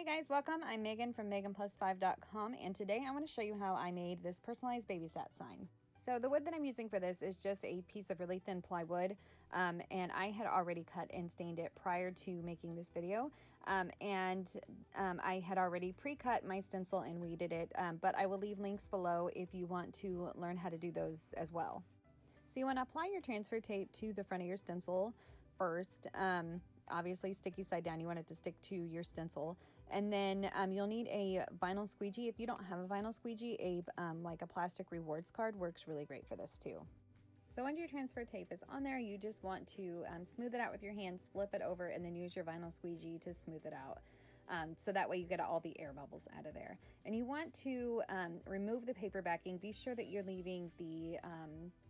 Hey guys, welcome. I'm Megan from meganplus5.com, and today I want to show you how I made this personalized baby stat sign. So the wood that I'm using for this is just a piece of really thin plywood, and I had already cut and stained it prior to making this video, I had already pre-cut my stencil and weeded it, but I will leave links below if you want to learn how to do those as well. So you want to apply your transfer tape to the front of your stencil first. Obviously sticky side down, you want it to stick to your stencil. And then you'll need a vinyl squeegee. If you don't have a vinyl squeegee, like a plastic rewards card works really great for this too. So once your transfer tape is on there, you just want to smooth it out with your hands, flip it over, and then use your vinyl squeegee to smooth it out. So that way you get all the air bubbles out of there. And you want to remove the paper backing. Be sure that you're leaving the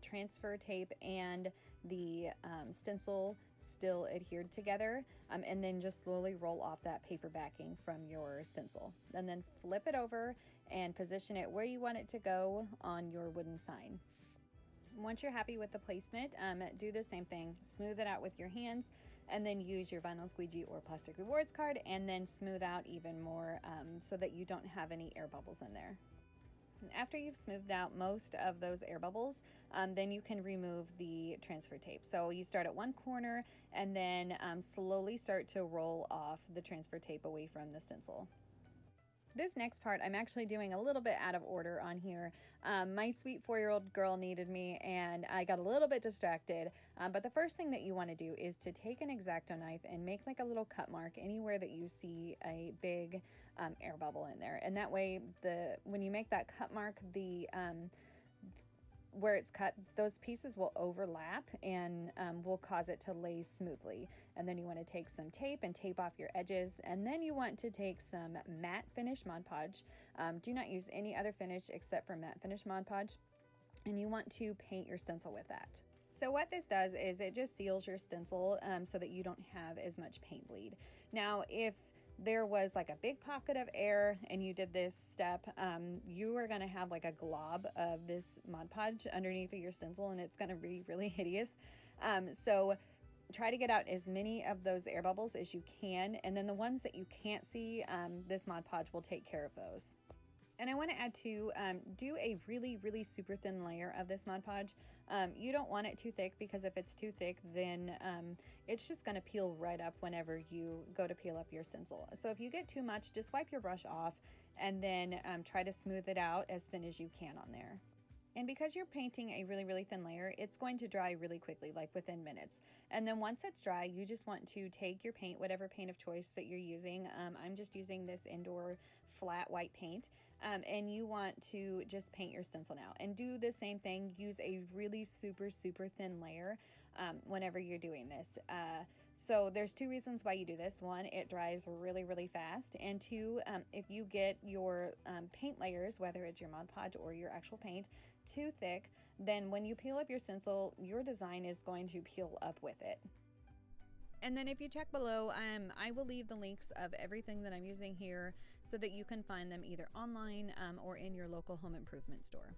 transfer tape and the stencil still adhered together, and then just slowly roll off that paper backing from your stencil. And then flip it over and position it where you want it to go on your wooden sign. Once you're happy with the placement, do the same thing. Smooth it out with your hands, and then use your vinyl squeegee or plastic rewards card, and then smooth out even more so that you don't have any air bubbles in there. And after you've smoothed out most of those air bubbles, then you can remove the transfer tape. So you start at one corner and then slowly start to roll off the transfer tape away from the stencil. This next part I'm actually doing a little bit out of order on here. My sweet 4-year-old girl needed me and I got a little bit distracted. But the first thing that you want to do is to take an X-Acto knife and make like a little cut mark anywhere that you see a big air bubble in there. And that way when you make that cut mark, where it's cut, those pieces will overlap and will cause it to lay smoothly. And then you want to take some tape and tape off your edges, and then you want to take some matte finish Mod Podge. Do not use any other finish except for matte finish Mod Podge, and you want to paint your stencil with that. So what this does is it just seals your stencil so that you don't have as much paint bleed. Now if there was like a big pocket of air and you did this step, you are going to have like a glob of this Mod Podge underneath of your stencil, and it's going to be really hideous. So try to get out as many of those air bubbles as you can, and then the ones that you can't see, this Mod Podge will take care of those. And I want to add to do a really super thin layer of this Mod Podge. You don't want it too thick, because if it's too thick, then it's just going to peel right up whenever you go to peel up your stencil. So if you get too much, just wipe your brush off and then try to smooth it out as thin as you can on there. And because you're painting a really thin layer, it's going to dry really quickly, like within minutes. And then once it's dry, you just want to take your paint, whatever paint of choice that you're using. I'm just using this indoor flat white paint. And you want to just paint your stencil now. And do the same thing. Use a really super thin layer whenever you're doing this. So there's two reasons why you do this. One, it dries really fast. And two, if you get your paint layers, whether it's your Mod Podge or your actual paint, too thick, then when you peel up your stencil, your design is going to peel up with it. And then if you check below, I will leave the links of everything that I'm using here so that you can find them either online or in your local home improvement store.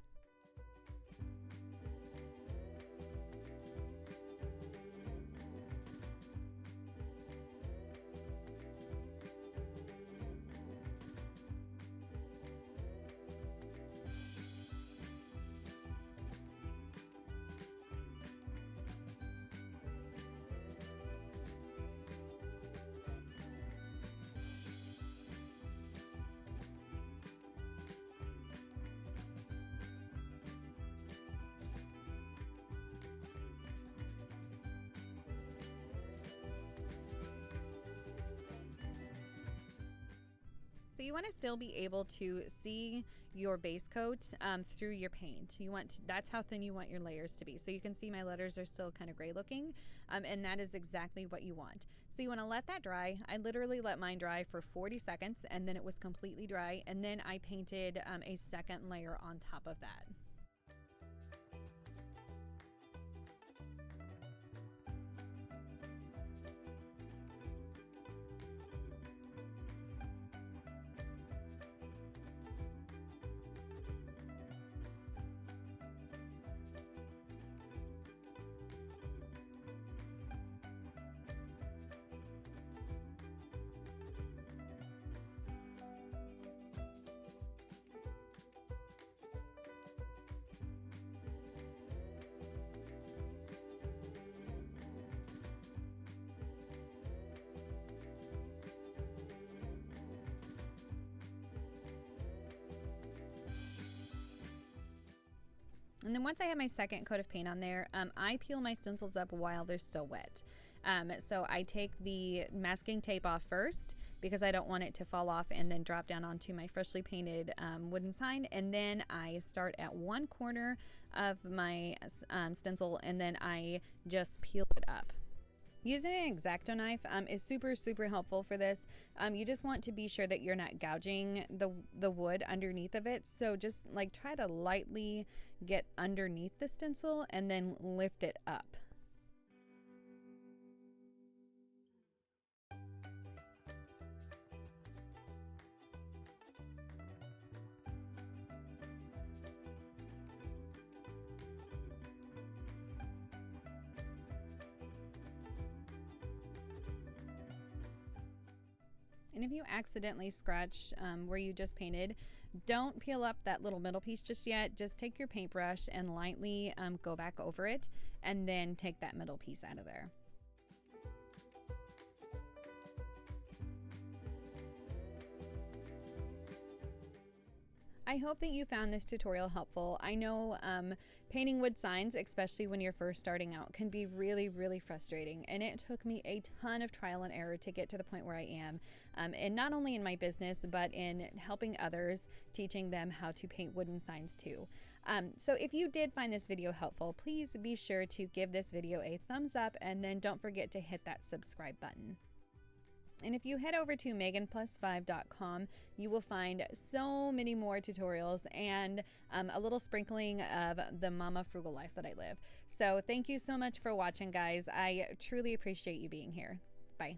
So you want to still be able to see your base coat through your paint. That's how thin you want your layers to be. So you can see my letters are still kind of gray looking, and that is exactly what you want. So you want to let that dry. I literally let mine dry for 40 seconds, and then it was completely dry, and then I painted a second layer on top of that. And then once I have my second coat of paint on there, I peel my stencils up while they're still wet. So I take the masking tape off first because I don't want it to fall off and then drop down onto my freshly painted wooden sign. And then I start at one corner of my stencil and then I just peel it up. Using an X-Acto knife is super helpful for this. You just want to be sure that you're not gouging the wood underneath of it. So just like try to lightly get underneath the stencil and then lift it up. And if you accidentally scratch where you just painted, don't peel up that little middle piece just yet. Just take your paintbrush and lightly go back over it and then take that middle piece out of there. I hope that you found this tutorial helpful. I know painting wood signs, especially when you're first starting out, can be really frustrating, and it took me a ton of trial and error to get to the point where I am, and not only in my business but in helping others, teaching them how to paint wooden signs too. So if you did find this video helpful, please be sure to give this video a thumbs up and then don't forget to hit that subscribe button. And if you head over to meganplus5.com, you will find so many more tutorials and a little sprinkling of the mama frugal life that I live. So thank you so much for watching, guys. I truly appreciate you being here. Bye.